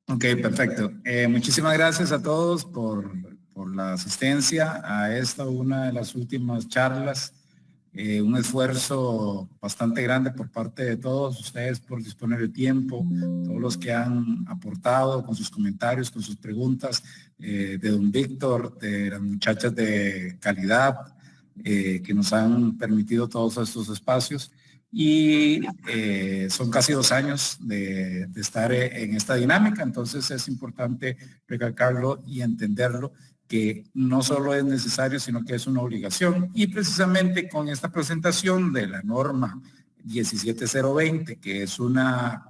Ok, perfecto. Muchísimas gracias a todos por la asistencia a esta, una de las últimas charlas. Un esfuerzo bastante grande por parte de todos ustedes por disponer de tiempo, todos los que han aportado con sus comentarios, con sus preguntas, de don Víctor, de las muchachas de calidad, que nos han permitido todos estos espacios. Y son casi 2 años de estar en esta dinámica, entonces es importante recalcarlo y entenderlo, que no solo es necesario, sino que es una obligación. Y precisamente con esta presentación de la norma 17020, que es una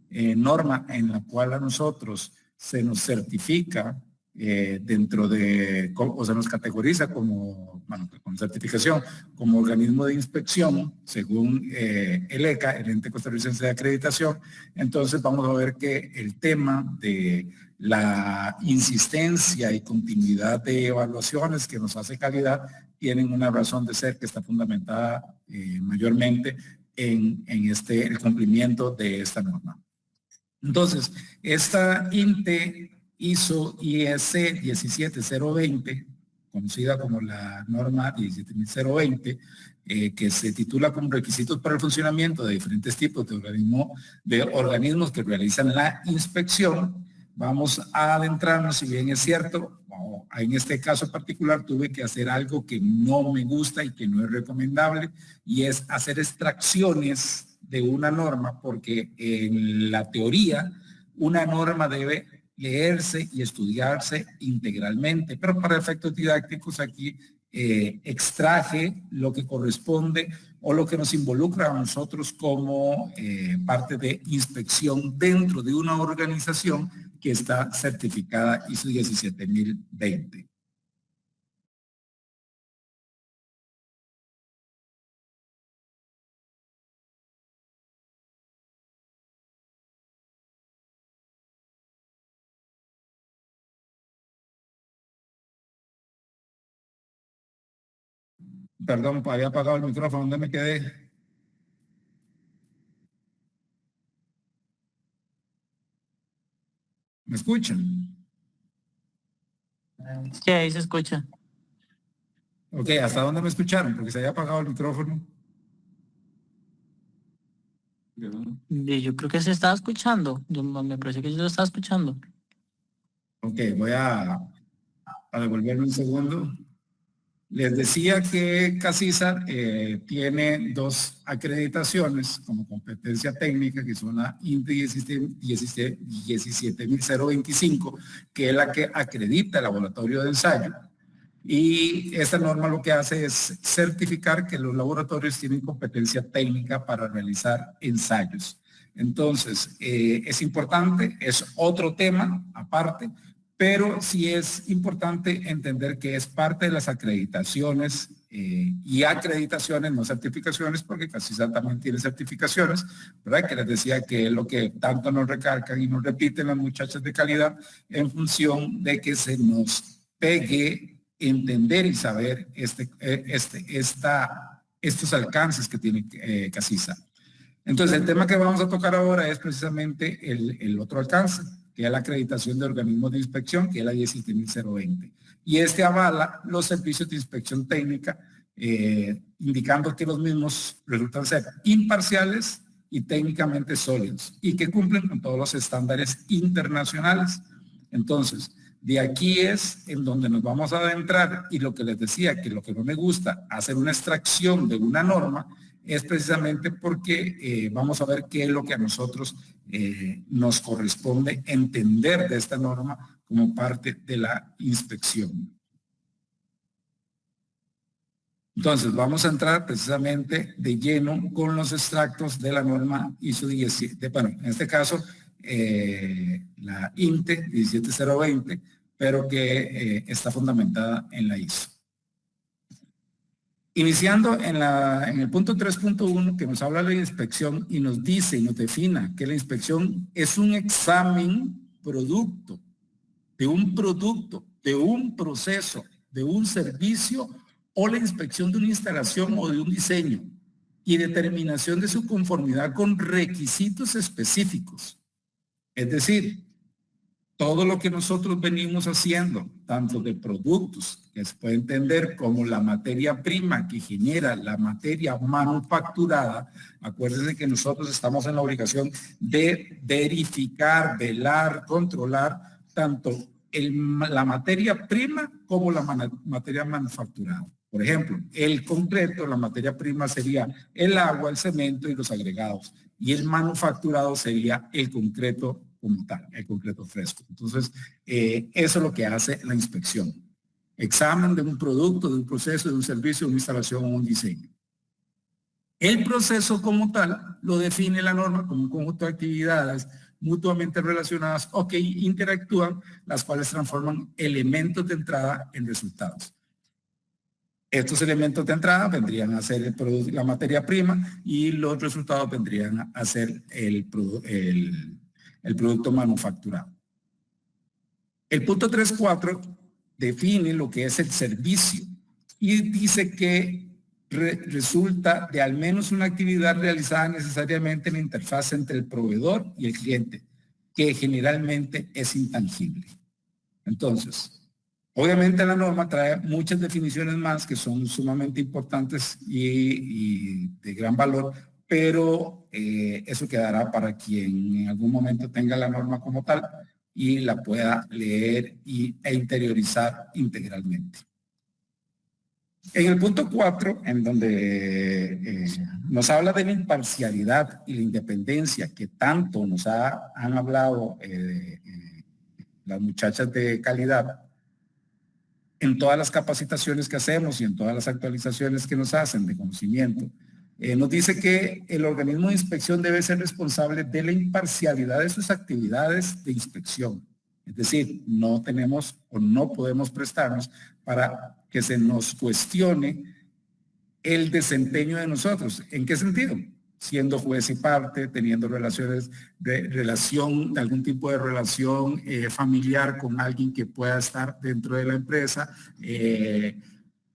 norma en la cual a nosotros se nos certifica dentro de, o se nos categoriza como, bueno, con certificación, como organismo de inspección, según el ECA, el Ente Costarricense de Acreditación. Entonces vamos a ver que el tema de la insistencia y continuidad de evaluaciones que nos hace calidad tienen una razón de ser que está fundamentada mayormente en el cumplimiento de esta norma. Entonces, esta INTE ISO IEC 17020, conocida como la norma 17020, que se titula como requisitos para el funcionamiento de diferentes tipos de organismos que realizan la inspección. Vamos a adentrarnos, si bien es cierto, en este caso particular tuve que hacer algo que no me gusta y que no es recomendable, y es hacer extracciones de una norma, porque en la teoría una norma debe leerse y estudiarse integralmente, pero para efectos didácticos aquí extraje lo que corresponde o lo que nos involucra a nosotros como parte de inspección dentro de una organización que está certificada ISO 17020. Perdón, había apagado el micrófono, ¿dónde me quedé? ¿Me escuchan? Sí, ahí se escucha. Ok, ¿hasta dónde me escucharon? Porque se había apagado el micrófono. Y yo creo que se estaba escuchando. Me parece que yo lo estaba escuchando. Ok, voy a devolverme un segundo. Les decía que CACISA tiene 2 acreditaciones como competencia técnica, que son la INTE 17025, que es la que acredita el laboratorio de ensayo. Y esta norma lo que hace es certificar que los laboratorios tienen competencia técnica para realizar ensayos. Entonces, es importante, es otro tema aparte, pero sí es importante entender que es parte de las acreditaciones y acreditaciones, no certificaciones, porque CACISA también tiene certificaciones, ¿verdad? Que les decía que es lo que tanto nos recalcan y nos repiten las muchachas de calidad en función de que se nos pegue entender y saber estos alcances que tiene CACISA. Entonces, el tema que vamos a tocar ahora es precisamente el otro alcance, que es la acreditación de organismos de inspección, que es la 17020. Y este avala los servicios de inspección técnica, indicando que los mismos resultan ser imparciales y técnicamente sólidos, y que cumplen con todos los estándares internacionales. Entonces, de aquí es en donde nos vamos a adentrar, y lo que les decía, que lo que no me gusta, hacer una extracción de una norma, es precisamente porque vamos a ver qué es lo que a nosotros nos corresponde entender de esta norma como parte de la inspección. Entonces, vamos a entrar precisamente de lleno con los extractos de la norma ISO 17, bueno, en este caso, la INTE 17020, pero que está fundamentada en la ISO. Iniciando en el punto 3.1, que nos habla de la inspección y nos dice y nos defina que la inspección es un examen producto, de un proceso, de un servicio, o la inspección de una instalación o de un diseño, y determinación de su conformidad con requisitos específicos. Es decir, todo lo que nosotros venimos haciendo, tanto de productos, que se puede entender como la materia prima que genera la materia manufacturada, acuérdense que nosotros estamos en la obligación de verificar, velar, controlar tanto la materia prima como la materia manufacturada. Por ejemplo, el concreto, la materia prima sería el agua, el cemento y los agregados. Y el manufacturado sería el concreto como tal, el concreto fresco. Entonces, eso es lo que hace la inspección. Examen de un producto, de un proceso, de un servicio, de una instalación o un diseño. El proceso como tal lo define la norma como un conjunto de actividades mutuamente relacionadas o que interactúan, las cuales transforman elementos de entrada en resultados. Estos elementos de entrada vendrían a ser la materia prima y los resultados vendrían a ser el producto manufacturado. El punto 3.4 define lo que es el servicio y dice que resulta de al menos una actividad realizada necesariamente en la interfaz entre el proveedor y el cliente, que generalmente es intangible. Entonces, obviamente la norma trae muchas definiciones más que son sumamente importantes y de gran valor, pero eso quedará para quien en algún momento tenga la norma como tal y la pueda leer e interiorizar integralmente. En el punto 4, en donde nos habla de la imparcialidad y la independencia que tanto nos han hablado las muchachas de calidad, en todas las capacitaciones que hacemos y en todas las actualizaciones que nos hacen de conocimiento, nos dice que el organismo de inspección debe ser responsable de la imparcialidad de sus actividades de inspección. Es decir, no tenemos o no podemos prestarnos para que se nos cuestione el desempeño de nosotros. ¿En qué sentido? Siendo juez y parte, teniendo algún tipo de relación familiar con alguien que pueda estar dentro de la empresa,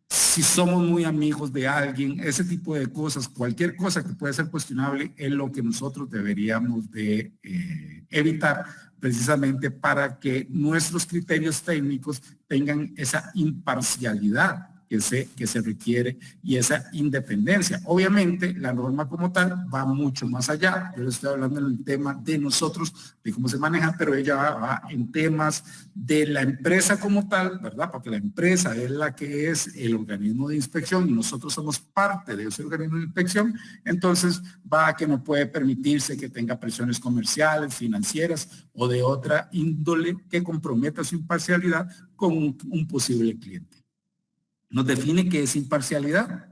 si somos muy amigos de alguien, ese tipo de cosas, cualquier cosa que pueda ser cuestionable es lo que nosotros deberíamos de evitar precisamente para que nuestros criterios técnicos tengan esa imparcialidad que se requiere y esa independencia. Obviamente, la norma como tal va mucho más allá. Yo les estoy hablando en el tema de nosotros, de cómo se maneja, pero ella va en temas de la empresa como tal, ¿verdad? Porque la empresa es la que es el organismo de inspección y nosotros somos parte de ese organismo de inspección. Entonces, va a que no puede permitirse que tenga presiones comerciales, financieras o de otra índole que comprometa su imparcialidad con un posible cliente. Nos define qué es imparcialidad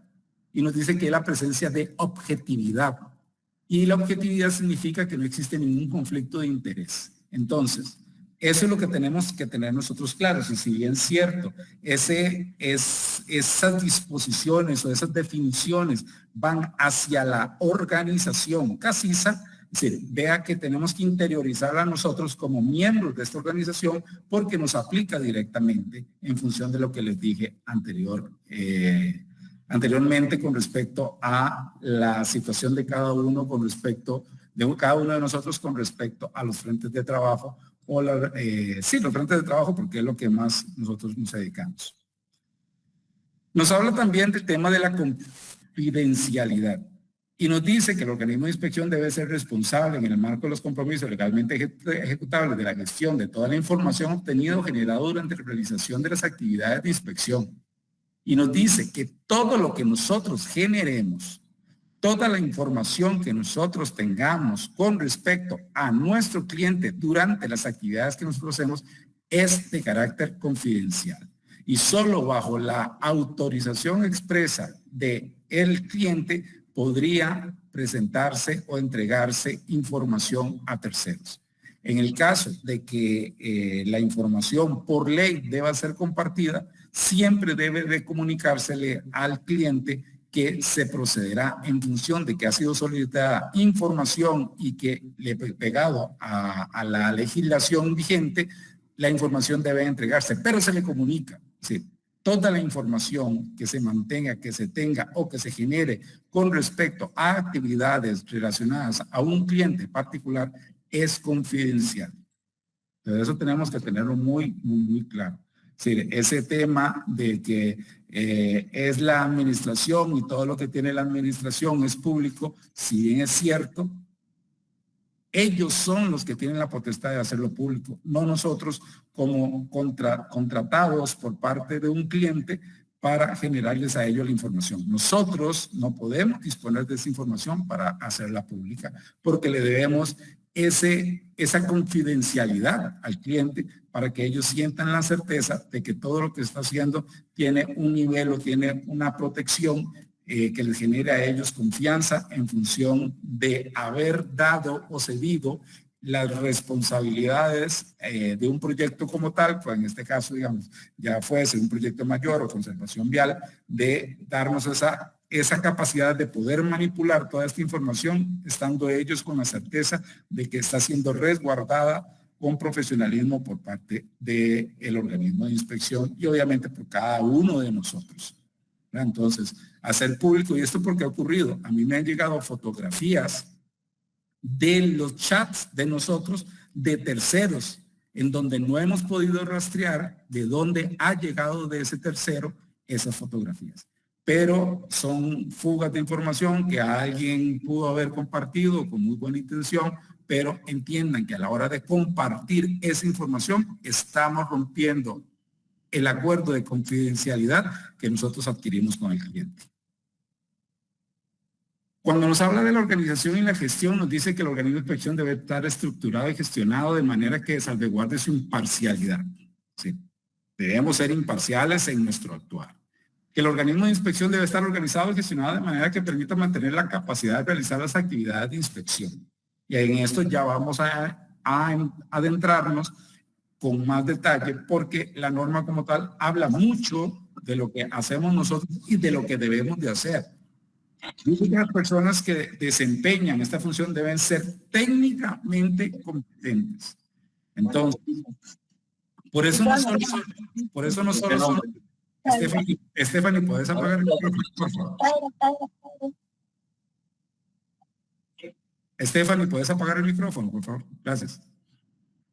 y nos dice que es la presencia de objetividad. Y la objetividad significa que no existe ningún conflicto de interés. Entonces, eso es lo que tenemos que tener nosotros claros. Y si bien es cierto, esas disposiciones o esas definiciones van hacia la organización CACISA, es decir, vea que tenemos que interiorizarla nosotros como miembros de esta organización porque nos aplica directamente en función de lo que les dije anteriormente con respecto a la situación de cada uno, cada uno de nosotros con respecto a los frentes de trabajo o los frentes de trabajo porque es lo que más nosotros nos dedicamos. Nos habla también del tema de la confidencialidad. Y nos dice que el organismo de inspección debe ser responsable en el marco de los compromisos legalmente ejecutables de la gestión de toda la información obtenida o generada durante la realización de las actividades de inspección. Y nos dice que todo lo que nosotros generemos, toda la información que nosotros tengamos con respecto a nuestro cliente durante las actividades que nosotros hacemos es de carácter confidencial. Y solo bajo la autorización expresa del cliente podría presentarse o entregarse información a terceros. En el caso de que la información por ley deba ser compartida, siempre debe de comunicársele al cliente que se procederá en función de que ha sido solicitada información y que pegado a la legislación vigente, la información debe entregarse, pero se le comunica. Sí, toda la información que se mantenga, que se tenga o que se genere con respecto a actividades relacionadas a un cliente particular es confidencial. Pero eso tenemos que tenerlo muy claro. Es decir, ese tema de que es la administración y todo lo que tiene la administración es público, si bien es cierto, ellos son los que tienen la potestad de hacerlo público, no nosotros como contratados por parte de un cliente para generarles a ellos la información. Nosotros no podemos disponer de esa información para hacerla pública, porque le debemos esa confidencialidad al cliente para que ellos sientan la certeza de que todo lo que está haciendo tiene un nivel o tiene una protección que les genere a ellos confianza en función de haber dado o cedido las responsabilidades de un proyecto como tal, pues en este caso, digamos, ya fuese un proyecto mayor o conservación vial, de darnos esa capacidad de poder manipular toda esta información, estando ellos con la certeza de que está siendo resguardada con profesionalismo por parte del organismo de inspección y obviamente por cada uno de nosotros. Entonces, hacer público, y esto porque ha ocurrido, a mí me han llegado fotografías de los chats de nosotros, de terceros, en donde no hemos podido rastrear de dónde ha llegado de ese tercero esas fotografías. Pero son fugas de información que alguien pudo haber compartido con muy buena intención, pero entiendan que a la hora de compartir esa información estamos rompiendo el acuerdo de confidencialidad que nosotros adquirimos con el cliente. Cuando nos habla de la organización y la gestión, nos dice que el organismo de inspección debe estar estructurado y gestionado de manera que salvaguarde su imparcialidad. ¿Sí? Debemos ser imparciales en nuestro actuar. Que el organismo de inspección debe estar organizado y gestionado de manera que permita mantener la capacidad de realizar las actividades de inspección. Y en esto ya vamos a adentrarnos con más detalle, porque la norma como tal habla mucho de lo que hacemos nosotros y de lo que debemos de hacer. Dice que las personas que desempeñan esta función deben ser técnicamente competentes. Entonces, por eso no solo son... Stephanie, ¿puedes apagar el micrófono, por favor? Stephanie, ¿puedes apagar el micrófono, por favor? Gracias.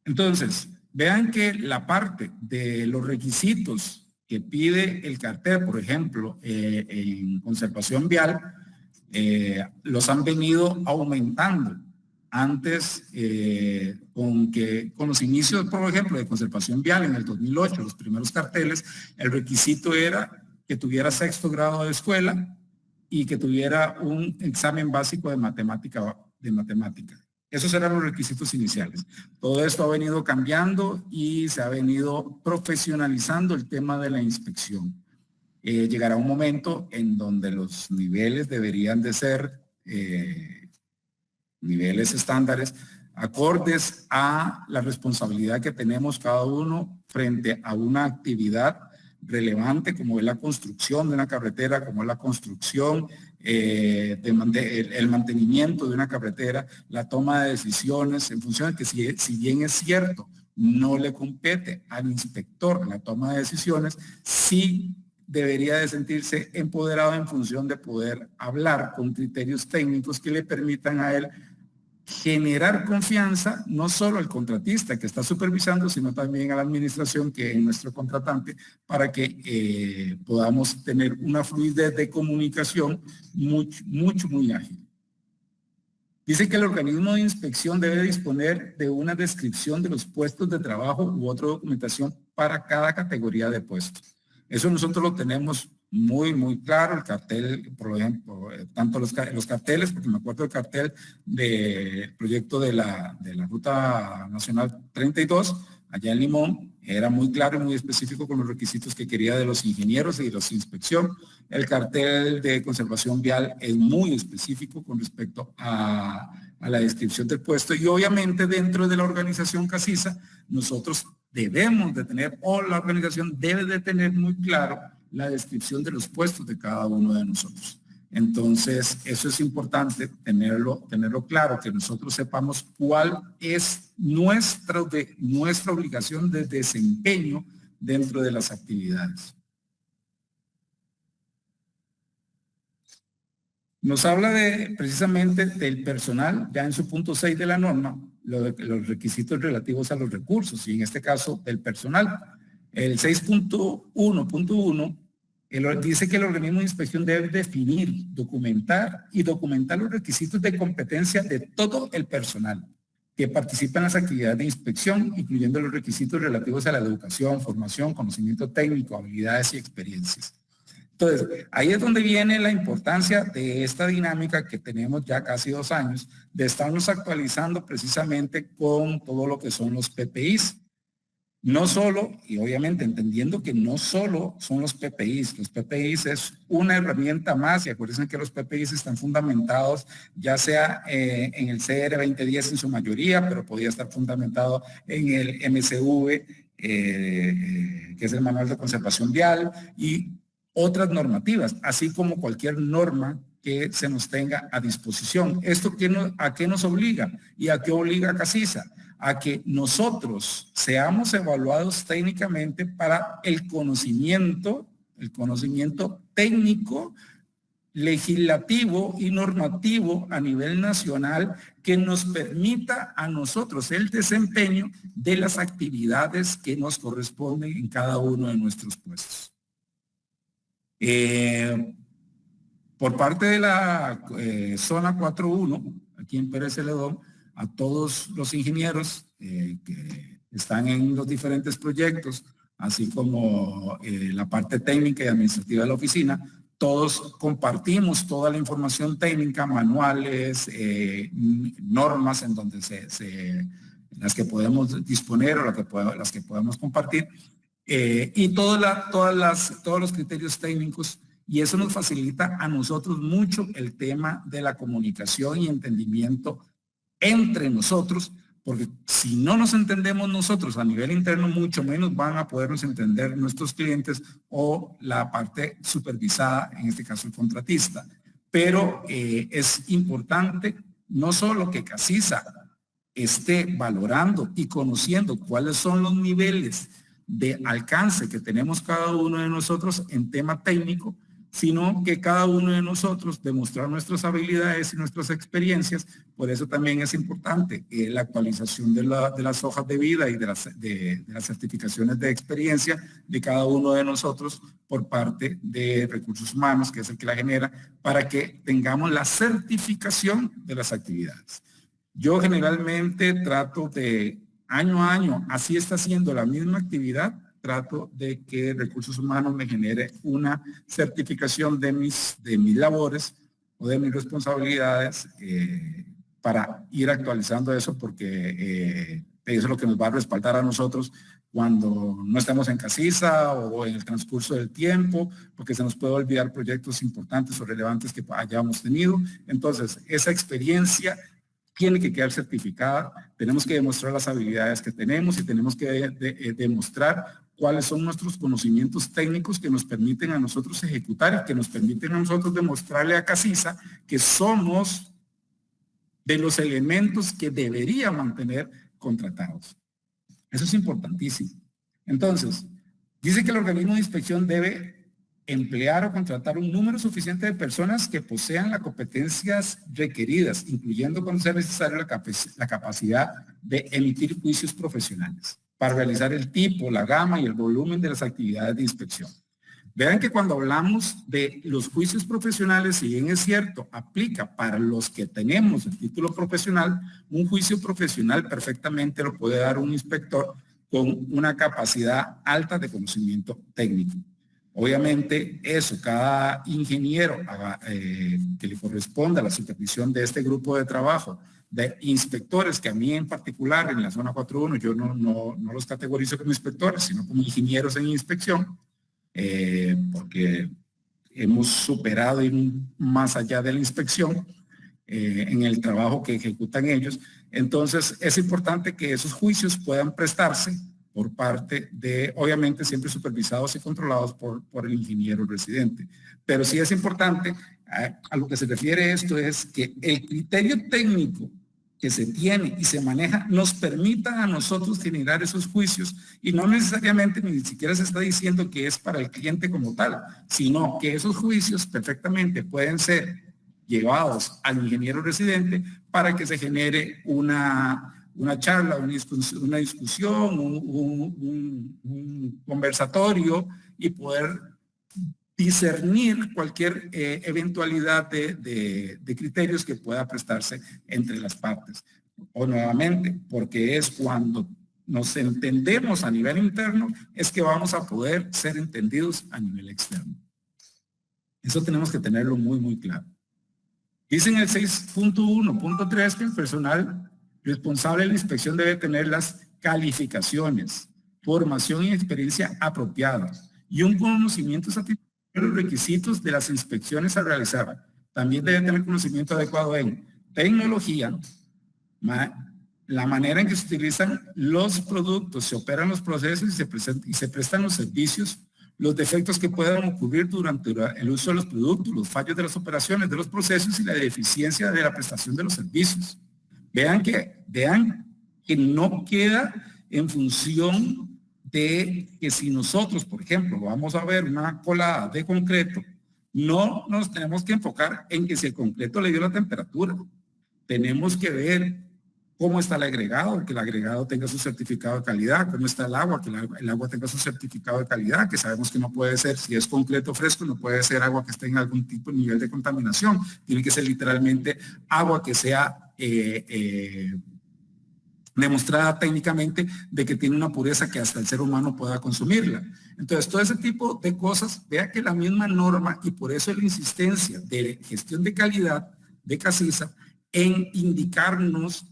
Entonces, vean que la parte de los requisitos que pide el cartel, por ejemplo, en conservación vial, los han venido aumentando. Antes, con los inicios, por ejemplo, de conservación vial en el 2008, los primeros carteles, el requisito era que tuviera 6º grado de escuela y que tuviera un examen básico de matemática. Esos eran los requisitos iniciales. Todo esto ha venido cambiando y se ha venido profesionalizando el tema de la inspección. Llegará un momento en donde los niveles deberían de ser niveles estándares acordes a la responsabilidad que tenemos cada uno frente a una actividad relevante como es la construcción de una carretera, como es la construcción, el mantenimiento de una carretera, la toma de decisiones en función de que si bien es cierto, no le compete al inspector la toma de decisiones, sí debería de sentirse empoderado en función de poder hablar con criterios técnicos que le permitan a él generar confianza, no solo al contratista que está supervisando, sino también a la administración, que es nuestro contratante, para que podamos tener una fluidez de comunicación muy ágil. Dice que el organismo de inspección debe disponer de una descripción de los puestos de trabajo u otra documentación para cada categoría de puestos. Eso nosotros lo tenemos muy claro, el cartel, por ejemplo, tanto los carteles, porque me acuerdo del cartel del proyecto de la Ruta Nacional 32, allá en Limón, era muy claro y muy específico con los requisitos que quería de los ingenieros y de los de inspección. El cartel de conservación vial es muy específico con respecto a la descripción del puesto, y obviamente dentro de la organización CACISA nosotros debemos de tener, o la organización debe de tener muy claro la descripción de los puestos de cada uno de nosotros. Entonces, eso es importante tenerlo claro, que nosotros sepamos cuál es nuestra obligación de desempeño dentro de las actividades. Nos habla precisamente del personal, ya en su punto 6 de la norma, los requisitos relativos a los recursos y en este caso del personal. El 6.1.1 dice que el organismo de inspección debe definir, documentar los requisitos de competencia de todo el personal que participa en las actividades de inspección, incluyendo los requisitos relativos a la educación, formación, conocimiento técnico, habilidades y experiencias. Entonces, ahí es donde viene la importancia de esta dinámica que tenemos ya casi 2 años, de estarnos actualizando precisamente con todo lo que son los PPIs. No solo, y obviamente entendiendo que no solo son los PPIs es una herramienta más, y acuérdense que los PPIs están fundamentados ya sea en el CR 2010 en su mayoría, pero podría estar fundamentado en el MCV, que es el Manual de Conservación Vial, y otras normativas, así como cualquier norma que se nos tenga a disposición. ¿Esto a qué nos obliga? ¿Y a qué obliga a CACISA? A que nosotros seamos evaluados técnicamente para el conocimiento técnico, legislativo y normativo a nivel nacional que nos permita a nosotros el desempeño de las actividades que nos corresponden en cada uno de nuestros puestos. Por parte de la zona 4.1, aquí en Pérez Celedón, a todos los ingenieros que están en los diferentes proyectos, así como la parte técnica y administrativa de la oficina, todos compartimos toda la información técnica, manuales, normas en donde las que podemos disponer o las que podemos compartir, y todos los criterios técnicos, y eso nos facilita a nosotros mucho el tema de la comunicación y entendimiento entre nosotros, porque si no nos entendemos nosotros a nivel interno, mucho menos van a podernos entender nuestros clientes o la parte supervisada, en este caso el contratista. Pero es importante no solo que CACISA esté valorando y conociendo cuáles son los niveles de alcance que tenemos cada uno de nosotros en tema técnico, sino que cada uno de nosotros demostrar nuestras habilidades y nuestras experiencias. Por eso también es importante la actualización de las hojas de vida y de las certificaciones de experiencia de cada uno de nosotros por parte de Recursos Humanos, que es el que la genera, para que tengamos la certificación de las actividades. Yo generalmente trato de año a año, así está haciendo la misma actividad, trato de que Recursos Humanos me genere una certificación de mis labores o de mis responsabilidades para ir actualizando eso, porque eso es lo que nos va a respaldar a nosotros cuando no estemos en CACISA o en el transcurso del tiempo, porque se nos puede olvidar proyectos importantes o relevantes que hayamos tenido. Entonces, esa experiencia tiene que quedar certificada, tenemos que demostrar las habilidades que tenemos y tenemos que demostrar cuáles son nuestros conocimientos técnicos que nos permiten a nosotros ejecutar y que nos permiten a nosotros demostrarle a CACISA que somos de los elementos que debería mantener contratados. Eso es importantísimo. Entonces, dice que el organismo de inspección debe emplear o contratar un número suficiente de personas que posean las competencias requeridas, incluyendo cuando sea necesario la capacidad de emitir juicios profesionales para realizar el tipo, la gama y el volumen de las actividades de inspección. Vean que cuando hablamos de los juicios profesionales, si bien es cierto, aplica para los que tenemos el título profesional, un juicio profesional perfectamente lo puede dar un inspector con una capacidad alta de conocimiento técnico. Obviamente eso, cada ingeniero que le corresponda la supervisión de este grupo de trabajo, de inspectores, que a mí en particular en la zona 4.1 yo no los categorizo como inspectores, sino como ingenieros en inspección, porque hemos superado y más allá de la inspección en el trabajo que ejecutan ellos. Entonces es importante que esos juicios puedan prestarse por parte de, obviamente siempre supervisados y controlados por el ingeniero residente. Pero sí es importante, a lo que se refiere esto es que el criterio técnico que se tiene y se maneja nos permita a nosotros generar esos juicios, y no necesariamente ni siquiera se está diciendo que es para el cliente como tal, sino que esos juicios perfectamente pueden ser llevados al ingeniero residente para que se genere una una charla, una discusión, un conversatorio y poder discernir cualquier eventualidad de criterios que pueda prestarse entre las partes. O nuevamente, porque es cuando nos entendemos a nivel interno, es que vamos a poder ser entendidos a nivel externo. Eso tenemos que tenerlo muy, muy claro. Dice en el 6.1.3 que el personal responsable de la inspección debe tener las calificaciones, formación y experiencia apropiadas y un conocimiento satisfactorio de los requisitos de las inspecciones a realizar. También debe tener conocimiento adecuado en tecnología, la manera en que se utilizan los productos, se operan los procesos y se prestan los servicios, los defectos que puedan ocurrir durante el uso de los productos, los fallos de las operaciones, de los procesos y la deficiencia de la prestación de los servicios. Vean que no queda en función de que si nosotros, por ejemplo, vamos a ver una colada de concreto, no nos tenemos que enfocar en que si el concreto le dio la temperatura. Tenemos que ver cómo está el agregado, que el agregado tenga su certificado de calidad, cómo está el agua, que el agua tenga su certificado de calidad, que sabemos que no puede ser, si es concreto fresco, no puede ser agua que esté en algún tipo de nivel de contaminación, tiene que ser literalmente agua que sea demostrada técnicamente de que tiene una pureza que hasta el ser humano pueda consumirla. Entonces, todo ese tipo de cosas, vea que la misma norma, y por eso la insistencia de gestión de calidad de CACISA en indicarnos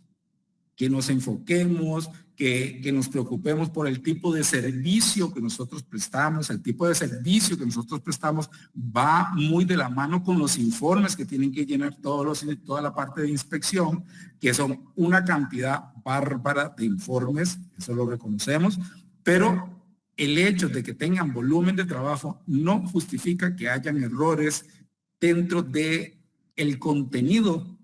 que nos enfoquemos, que nos preocupemos por el tipo de servicio que nosotros prestamos. El tipo de servicio que nosotros prestamos va muy de la mano con los informes que tienen que llenar toda la parte de inspección, que son una cantidad bárbara de informes, eso lo reconocemos, pero el hecho de que tengan volumen de trabajo no justifica que hayan errores dentro de el contenido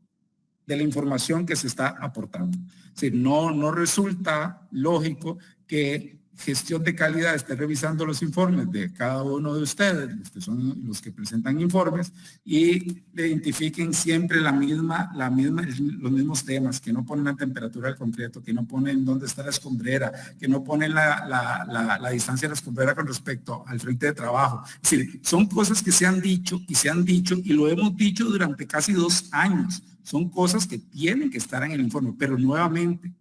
de la información que se está aportando. Es decir, no resulta lógico que gestión de calidad esté revisando los informes de cada uno de ustedes, los que son los que presentan informes, y identifiquen siempre los mismos temas, que no ponen la temperatura del concreto, que no ponen dónde está la escombrera, que no ponen la distancia de la escombrera con respecto al frente de trabajo. Es decir, son cosas que se han dicho y lo hemos dicho durante casi 2 años. Son cosas que tienen que estar en el informe, pero nuevamente,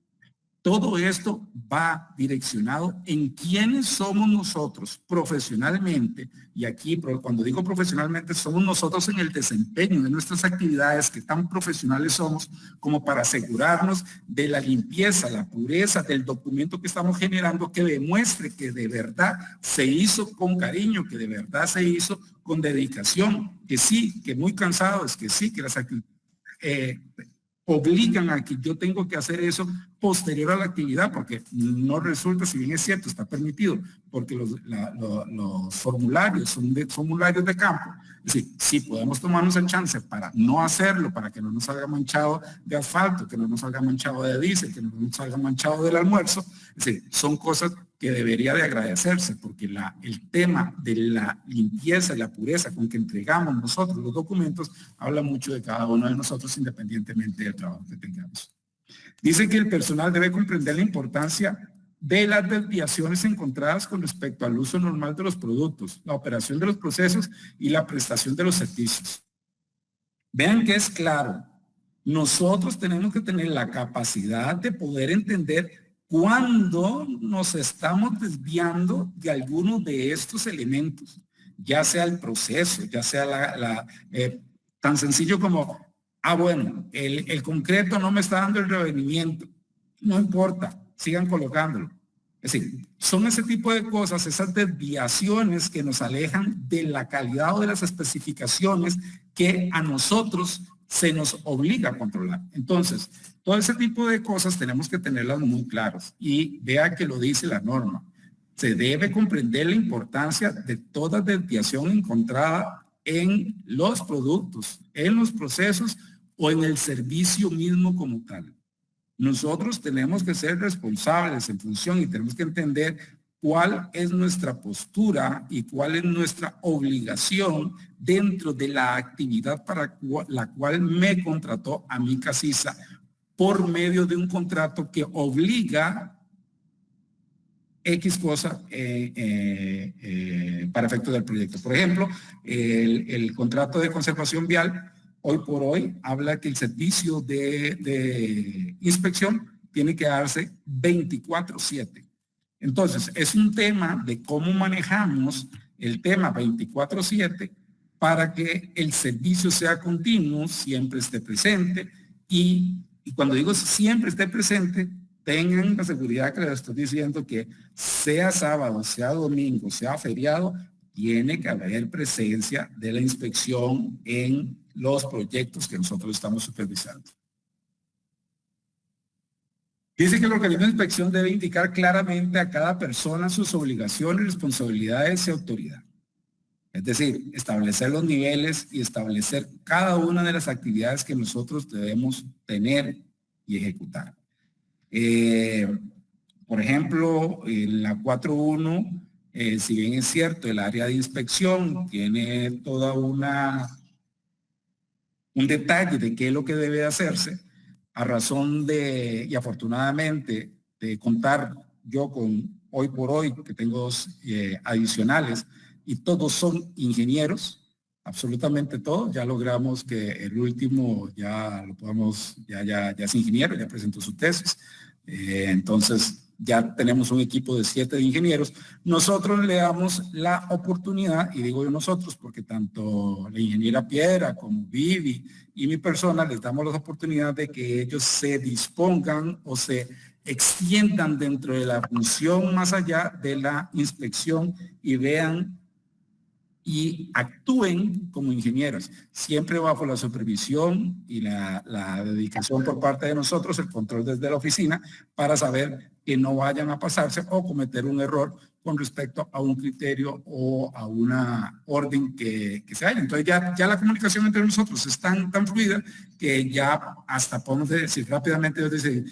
todo esto va direccionado en quiénes somos nosotros profesionalmente, y aquí cuando digo profesionalmente, somos nosotros en el desempeño de nuestras actividades, que tan profesionales somos como para asegurarnos de la limpieza, la pureza del documento que estamos generando, que demuestre que de verdad se hizo con cariño, que de verdad se hizo con dedicación, que sí, que muy cansados, que sí, que las actividades obligan a que yo tengo que hacer eso posterior a la actividad, porque no resulta, si bien es cierto, está permitido, porque los formularios son formularios de campo. Es decir, sí podemos tomarnos el chance para no hacerlo, para que no nos salga manchado de asfalto, que no nos salga manchado de diésel, que no nos salga manchado del almuerzo. Es decir, son cosas que debería de agradecerse, porque el tema de la limpieza y la pureza con que entregamos nosotros los documentos habla mucho de cada uno de nosotros, independientemente del trabajo que tengamos. Dice que el personal debe comprender la importancia de las desviaciones encontradas con respecto al uso normal de los productos, la operación de los procesos y la prestación de los servicios. Vean que es claro, nosotros tenemos que tener la capacidad de poder entender cuando nos estamos desviando de alguno de estos elementos, ya sea el proceso, ya sea tan sencillo como, bueno, el concreto no me está dando el revenimiento, no importa, sigan colocándolo. Es decir, son ese tipo de cosas, esas desviaciones que nos alejan de la calidad o de las especificaciones que a nosotros se nos obliga a controlar. Entonces, todo ese tipo de cosas tenemos que tenerlas muy claras, y vea que lo dice la norma. Se debe comprender la importancia de toda desviación encontrada en los productos, en los procesos o en el servicio mismo como tal. Nosotros tenemos que ser responsables en función y tenemos que entender cuál es nuestra postura y cuál es nuestra obligación dentro de la actividad para la cual me contrató a mi CACISA por medio de un contrato que obliga X cosa para efectos del proyecto. Por ejemplo, el contrato de conservación vial, hoy por hoy, habla que el servicio de inspección tiene que darse 24/7. Entonces, es un tema de cómo manejamos el tema 24/7 para que el servicio sea continuo, siempre esté presente y cuando digo siempre esté presente, tengan la seguridad que les estoy diciendo que sea sábado, sea domingo, sea feriado, tiene que haber presencia de la inspección en los proyectos que nosotros estamos supervisando. Dice que el organismo de inspección debe indicar claramente a cada persona sus obligaciones, responsabilidades y autoridad. Es decir, establecer los niveles y establecer cada una de las actividades que nosotros debemos tener y ejecutar. Por ejemplo, en la 4.1, si bien es cierto, el área de inspección tiene toda un detalle de qué es lo que debe hacerse, a razón de, y afortunadamente, de contar yo con hoy por hoy, que tengo 2 adicionales, y todos son ingenieros, absolutamente todos. Ya logramos que el último ya lo podamos, ya es ingeniero, ya presentó su tesis. Entonces ya tenemos un equipo de 7 ingenieros. Nosotros le damos la oportunidad, y digo yo nosotros, porque tanto la ingeniera Piedra como Vivi y mi persona les damos la oportunidad de que ellos se dispongan o se extiendan dentro de la función más allá de la inspección y vean y actúen como ingenieros, siempre bajo la supervisión y la dedicación por parte de nosotros, el control desde la oficina, para saber que no vayan a pasarse o cometer un error con respecto a un criterio o a una orden que se haya. Entonces ya la comunicación entre nosotros es tan fluida que ya hasta podemos decir rápidamente, decir,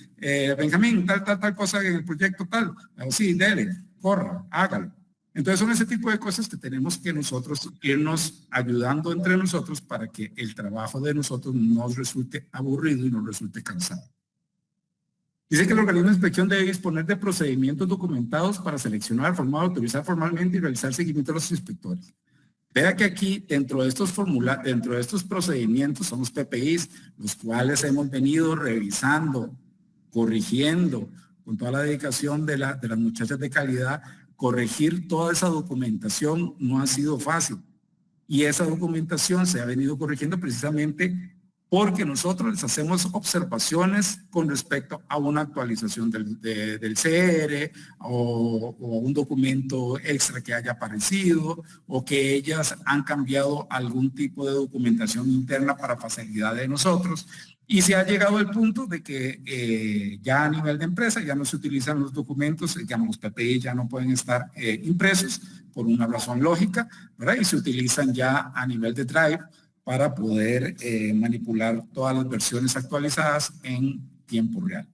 Benjamín, tal cosa en el proyecto tal, sí, dele, corra, hágalo. Entonces son ese tipo de cosas que tenemos que nosotros irnos ayudando entre nosotros para que el trabajo de nosotros no nos resulte aburrido y nos resulte cansado. Dice que el organismo de inspección debe disponer de procedimientos documentados para seleccionar, formar, autorizar formalmente y realizar seguimiento a los inspectores. Vea que aquí dentro de estos procedimientos son los PPIs, los cuales hemos venido revisando, corrigiendo, con toda la dedicación de las muchachas de calidad. Corregir toda esa documentación no ha sido fácil y esa documentación se ha venido corrigiendo precisamente porque nosotros les hacemos observaciones con respecto a una actualización del CR o un documento extra que haya aparecido o que ellas han cambiado algún tipo de documentación interna para facilidad de nosotros. Y se ha llegado al punto de que ya a nivel de empresa ya no se utilizan los documentos, ya los PPI ya no pueden estar impresos por una razón lógica, ¿verdad? Y se utilizan ya a nivel de Drive para poder manipular todas las versiones actualizadas en tiempo real.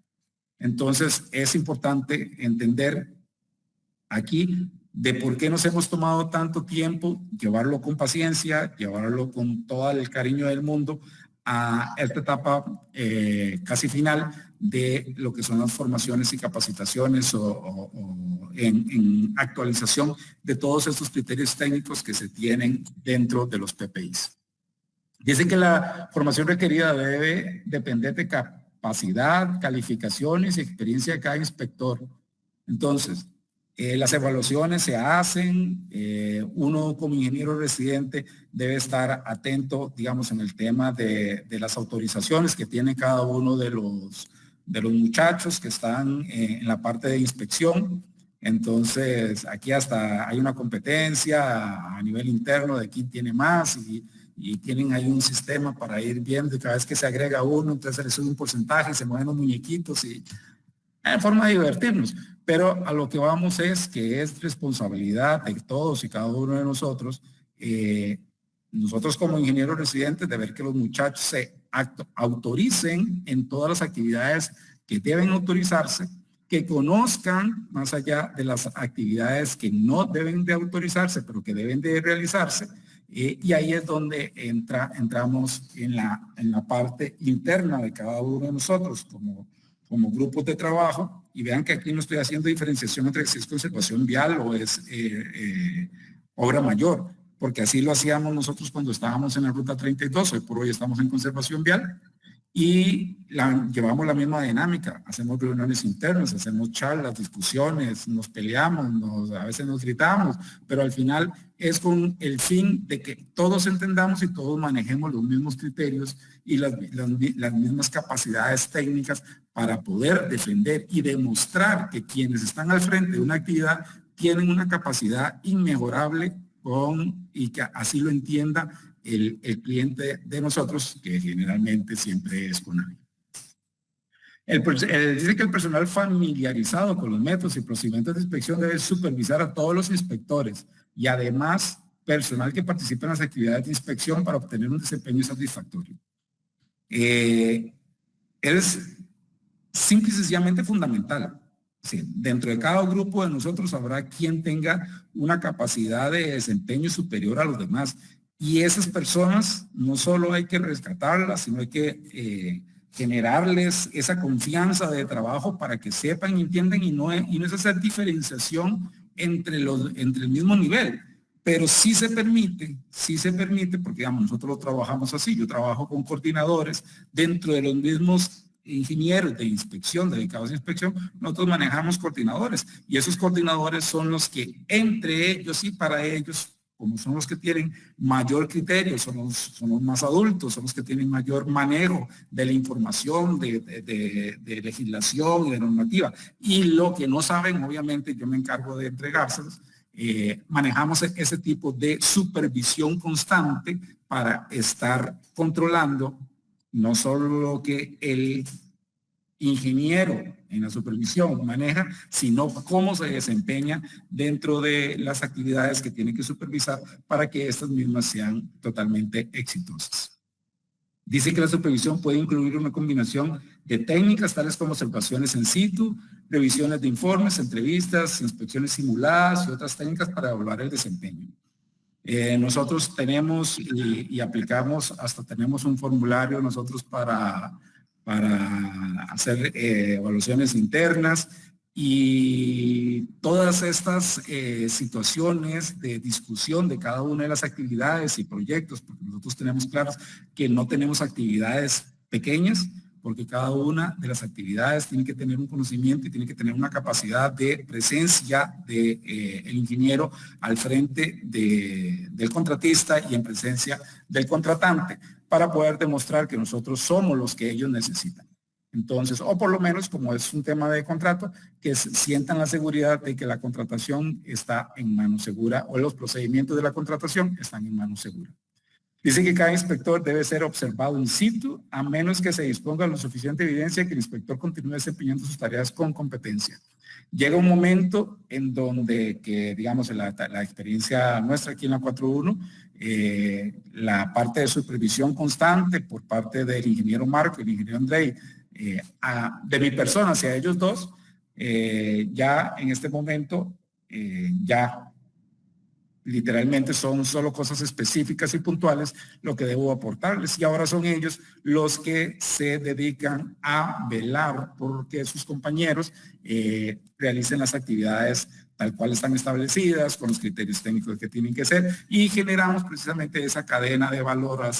Entonces es importante entender aquí de por qué nos hemos tomado tanto tiempo, llevarlo con paciencia, llevarlo con todo el cariño del mundo a esta etapa casi final de lo que son las formaciones y capacitaciones o en actualización de todos estos criterios técnicos que se tienen dentro de los PPIs. Dicen que la formación requerida debe depender de capacidad, calificaciones y experiencia de cada inspector. Entonces, las evaluaciones se hacen, uno como ingeniero residente debe estar atento, digamos, en el tema de las autorizaciones que tiene cada uno de los muchachos que están en la parte de inspección. Entonces, aquí hasta hay una competencia a nivel interno de quién tiene más y tienen ahí un sistema para ir viendo y cada vez que se agrega uno, entonces se le sube un porcentaje, se mueven los muñequitos y en forma de divertirnos. Pero a lo que vamos es que es responsabilidad de todos y cada uno de nosotros, nosotros como ingenieros residentes, de ver que los muchachos se autoricen en todas las actividades que deben autorizarse, que conozcan más allá de las actividades que no deben de autorizarse, pero que deben de realizarse, Y ahí es donde entramos en la parte interna de cada uno de nosotros como grupos de trabajo, y vean que aquí no estoy haciendo diferenciación entre si es conservación vial o es obra mayor, porque así lo hacíamos nosotros cuando estábamos en la ruta 32, hoy por hoy estamos en conservación vial, y llevamos la misma dinámica, hacemos reuniones internas, hacemos charlas, discusiones, nos peleamos, a veces nos gritamos, pero al final es con el fin de que todos entendamos y todos manejemos los mismos criterios y las mismas capacidades técnicas para poder defender y demostrar que quienes están al frente de una actividad tienen una capacidad inmejorable y que así lo entienda el cliente de nosotros, que generalmente siempre es CONAVI. Dice que el personal familiarizado con los métodos y procedimientos de inspección debe supervisar a todos los inspectores y además personal que participe en las actividades de inspección para obtener un desempeño satisfactorio. Es simple y sencillamente fundamental. Sí, dentro de cada grupo de nosotros habrá quien tenga una capacidad de desempeño superior a los demás. Y esas personas no solo hay que rescatarlas, sino hay que generarles esa confianza de trabajo para que sepan y entiendan, y no es hacer diferenciación entre el mismo nivel. Pero sí se permite, porque digamos, nosotros lo trabajamos así. Yo trabajo con coordinadores dentro de los mismos ingenieros de inspección, dedicados a inspección. Nosotros manejamos coordinadores, y esos coordinadores son los que entre ellos y para ellos, como son los que tienen mayor criterio, son los más adultos, son los que tienen mayor manejo de la información, de legislación y de normativa. Y lo que no saben, obviamente, yo me encargo de entregárselos. Manejamos ese tipo de supervisión constante para estar controlando no solo lo que el ingeniero en la supervisión maneja, sino cómo se desempeña dentro de las actividades que tiene que supervisar para que estas mismas sean totalmente exitosas. Dice que la supervisión puede incluir una combinación de técnicas tales como observaciones in situ, revisiones de informes, entrevistas, inspecciones simuladas y otras técnicas para evaluar el desempeño. Nosotros tenemos y aplicamos, hasta tenemos un formulario nosotros para hacer evaluaciones internas, y todas estas situaciones de discusión de cada una de las actividades y proyectos, porque nosotros tenemos claros que no tenemos actividades pequeñas, porque cada una de las actividades tiene que tener un conocimiento y tiene que tener una capacidad de presencia del ingeniero al frente del contratista y en presencia del contratante, para poder demostrar que nosotros somos los que ellos necesitan. Entonces, o por lo menos, como es un tema de contrato, que sientan la seguridad de que la contratación está en mano segura, o los procedimientos de la contratación están en mano segura. Dice que cada inspector debe ser observado in situ, a menos que se disponga lo suficiente evidencia que el inspector continúe desempeñando sus tareas con competencia. Llega un momento en donde, que digamos, la experiencia nuestra aquí en la 4.1, la parte de supervisión constante por parte del ingeniero Marco y el ingeniero Andrei, de mi persona hacia ellos dos, ya en este momento, ya literalmente son solo cosas específicas y puntuales lo que debo aportarles, y ahora son ellos los que se dedican a velar porque sus compañeros realicen las actividades tal cual están establecidas, con los criterios técnicos que tienen que ser, y generamos precisamente esa cadena de valor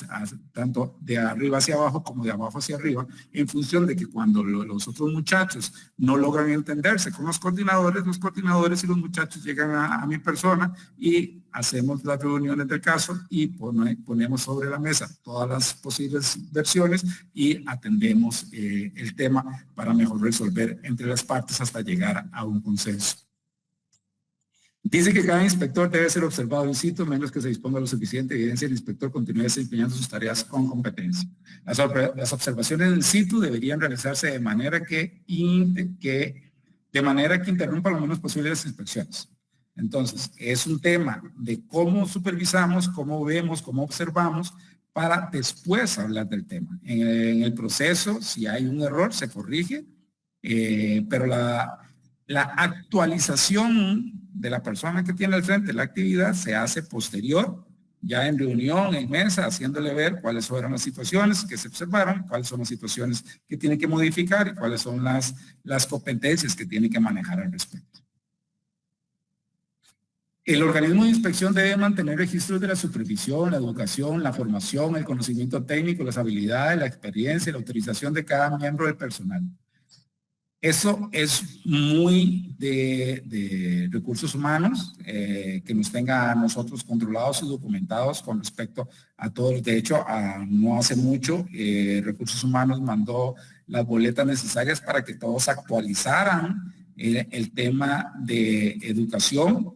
tanto de arriba hacia abajo como de abajo hacia arriba, en función de que cuando los otros muchachos no logran entenderse con los coordinadores y los muchachos llegan a mi persona y hacemos las reuniones del caso y ponemos sobre la mesa todas las posibles versiones y atendemos el tema para mejor resolver entre las partes hasta llegar a un consenso. Dice que cada inspector debe ser observado in situ, menos que se disponga lo suficiente evidencia, el inspector continúe desempeñando sus tareas con competencia. Las observaciones in situ deberían realizarse de manera que interrumpa lo menos posible las inspecciones. Entonces, es un tema de cómo supervisamos, cómo vemos, cómo observamos, para después hablar del tema. En el proceso, si hay un error, se corrige, pero la actualización de la persona que tiene al frente la actividad se hace posterior ya en reunión, en mesa, haciéndole ver cuáles fueron las situaciones que se observaron, cuáles son las situaciones que tiene que modificar y cuáles son las competencias que tiene que manejar al respecto. El organismo de inspección debe mantener registros de la supervisión, la educación, la formación, el conocimiento técnico, las habilidades, la experiencia y la autorización de cada miembro del personal. Eso es muy de recursos humanos, que nos tenga a nosotros controlados y documentados con respecto a todos. De hecho, no hace mucho, recursos humanos mandó las boletas necesarias para que todos actualizaran el tema de educación,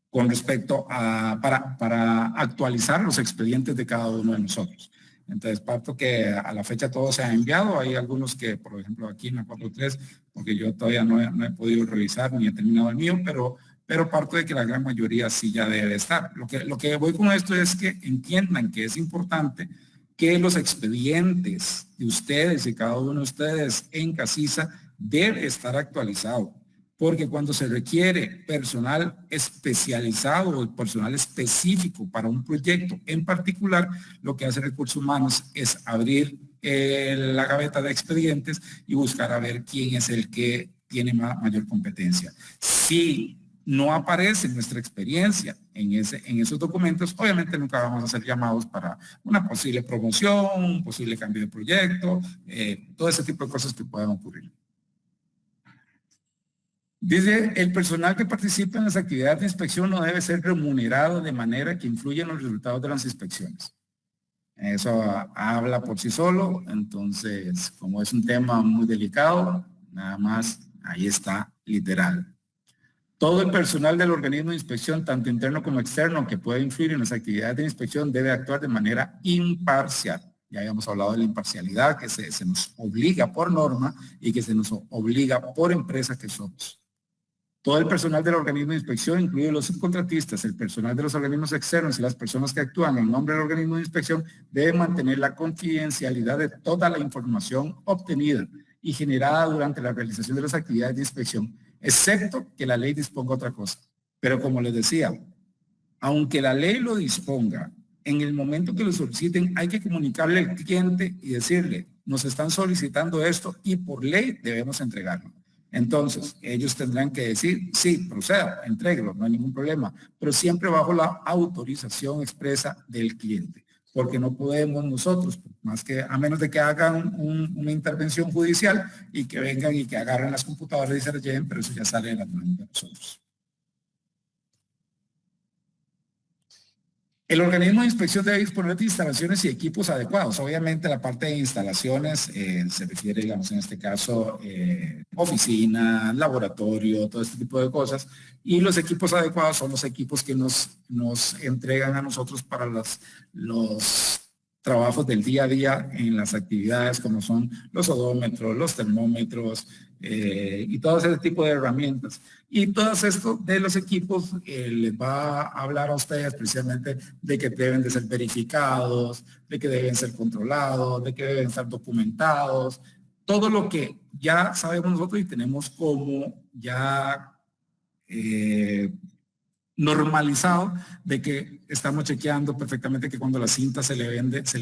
con respecto a, para actualizar los expedientes de cada uno de nosotros. Entonces, parto que a la fecha todo se ha enviado. Hay algunos que, por ejemplo, aquí en la 4.3, porque yo todavía no he podido revisar ni he terminado el mío, pero parto de que la gran mayoría sí ya debe estar. Lo que voy con esto es que entiendan que es importante que los expedientes de ustedes y cada uno de ustedes en Casisa debe estar actualizado. Porque cuando se requiere personal especializado o personal específico para un proyecto en particular, lo que hace Recursos Humanos es abrir la gaveta de expedientes y buscar a ver quién es el que tiene mayor competencia. Si no aparece nuestra experiencia en esos documentos, obviamente nunca vamos a hacer llamados para una posible promoción, un posible cambio de proyecto, todo ese tipo de cosas que puedan ocurrir. Dice, el personal que participa en las actividades de inspección no debe ser remunerado de manera que influya en los resultados de las inspecciones. Eso habla por sí solo, entonces, como es un tema muy delicado, nada más, ahí está, literal. Todo el personal del organismo de inspección, tanto interno como externo, que puede influir en las actividades de inspección, debe actuar de manera imparcial. Ya habíamos hablado de la imparcialidad que se nos obliga por norma y que se nos obliga por empresa que somos. Todo el personal del organismo de inspección, incluidos los subcontratistas, el personal de los organismos externos y las personas que actúan en nombre del organismo de inspección, deben mantener la confidencialidad de toda la información obtenida y generada durante la realización de las actividades de inspección, excepto que la ley disponga otra cosa. Pero como les decía, aunque la ley lo disponga, en el momento que lo soliciten hay que comunicarle al cliente y decirle, nos están solicitando esto y por ley debemos entregarlo. Entonces, ellos tendrán que decir, sí, proceda, entréguelo, no hay ningún problema, pero siempre bajo la autorización expresa del cliente, porque no podemos nosotros, más que a menos de que hagan una intervención judicial y que vengan y que agarren las computadoras y se las lleven, pero eso ya sale de las manos de nosotros. El organismo de inspección debe disponer de instalaciones y equipos adecuados. Obviamente la parte de instalaciones se refiere, digamos, en este caso, oficina, laboratorio, todo este tipo de cosas. Y los equipos adecuados son los equipos que nos entregan a nosotros para los trabajos del día a día en las actividades, como son los odómetros, los termómetros, y todo ese tipo de herramientas. Y todo esto de los equipos les va a hablar a ustedes precisamente de que deben de ser verificados, de que deben ser controlados, de que deben estar documentados, todo lo que ya sabemos nosotros y tenemos como ya normalizado de que estamos chequeando perfectamente que cuando la cinta se le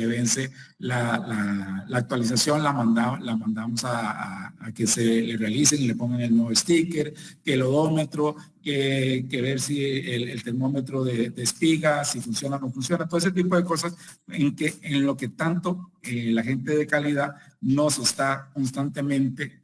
vence la actualización, la mandamos a que se le realicen y le pongan el nuevo sticker, que el odómetro, que ver si el termómetro de espiga, si funciona o no funciona, todo ese tipo de cosas en lo que tanto la gente de calidad nos está constantemente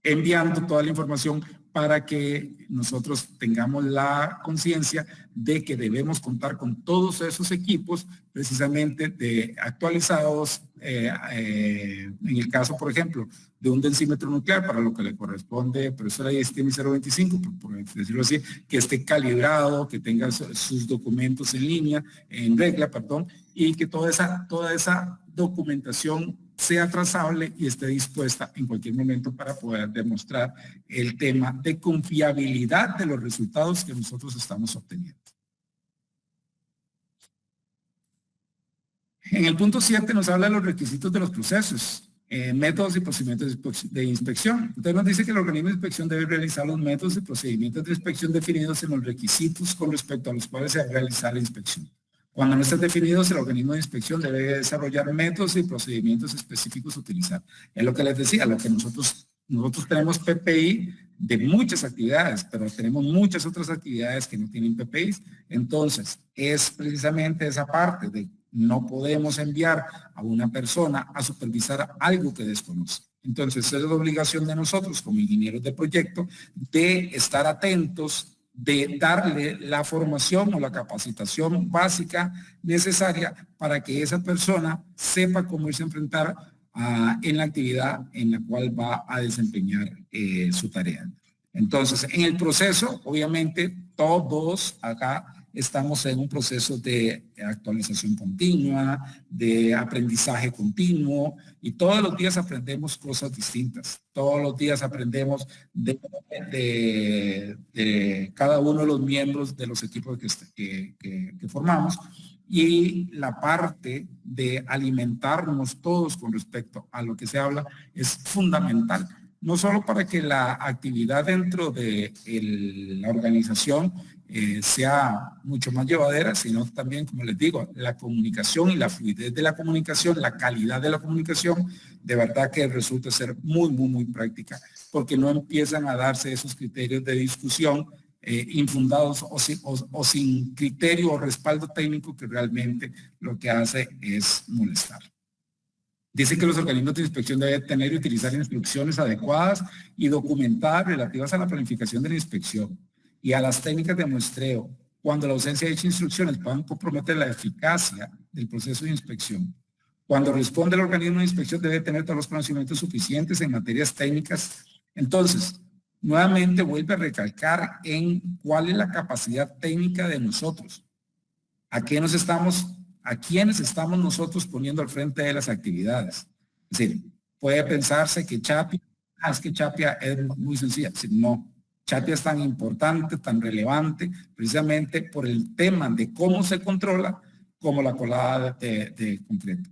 enviando toda la información para que nosotros tengamos la conciencia de que debemos contar con todos esos equipos precisamente actualizados, en el caso, por ejemplo, de un densímetro nuclear para lo que le corresponde, pero eso es STM 025, por decirlo así, que esté calibrado, que tenga sus documentos en línea, en regla, perdón, y que toda esa documentación sea trazable y esté dispuesta en cualquier momento para poder demostrar el tema de confiabilidad de los resultados que nosotros estamos obteniendo. En el punto 7 nos habla de los requisitos de los procesos. métodos y procedimientos de inspección. Entonces nos dice que el organismo de inspección debe realizar los métodos y procedimientos de inspección definidos en los requisitos con respecto a los cuales se va a realizar la inspección. Cuando no estén definidos, el organismo de inspección debe desarrollar métodos y procedimientos específicos a utilizar. Es lo que les decía, lo que nosotros tenemos PPI de muchas actividades, pero tenemos muchas otras actividades que no tienen PPIs. Entonces, es precisamente esa parte de no podemos enviar a una persona a supervisar algo que desconoce. Entonces, es la obligación de nosotros como ingenieros de proyecto de estar atentos, de darle la formación o la capacitación básica necesaria para que esa persona sepa cómo irse a enfrentar en la actividad en la cual va a desempeñar su tarea. Entonces, en el proceso, obviamente, todos acá estamos en un proceso de actualización continua, de aprendizaje continuo, y todos los días aprendemos cosas distintas. Todos los días aprendemos de cada uno de los miembros de los equipos que formamos. Y la parte de alimentarnos todos con respecto a lo que se habla es fundamental. No solo para que la actividad dentro de la organización sea mucho más llevadera, sino también, como les digo, la comunicación y la fluidez de la comunicación, la calidad de la comunicación, de verdad que resulta ser muy, muy, muy práctica, porque no empiezan a darse esos criterios de discusión infundados o sin criterio o respaldo técnico que realmente lo que hace es molestar. Dice que los organismos de inspección deben tener y utilizar instrucciones adecuadas y documentadas relativas a la planificación de la inspección y a las técnicas de muestreo, cuando la ausencia de dichas instrucciones puedan comprometer la eficacia del proceso de inspección. Cuando responde el organismo de inspección debe tener todos los conocimientos suficientes en materias técnicas. Entonces, nuevamente vuelve a recalcar en cuál es la capacidad técnica de nosotros. ¿A quiénes estamos nosotros poniendo al frente de las actividades? Es decir, puede pensarse que Chapia, es que Chapia es muy sencilla. Es decir, no, Chapia es tan importante, tan relevante, precisamente por el tema de cómo se controla, como la colada de concreto.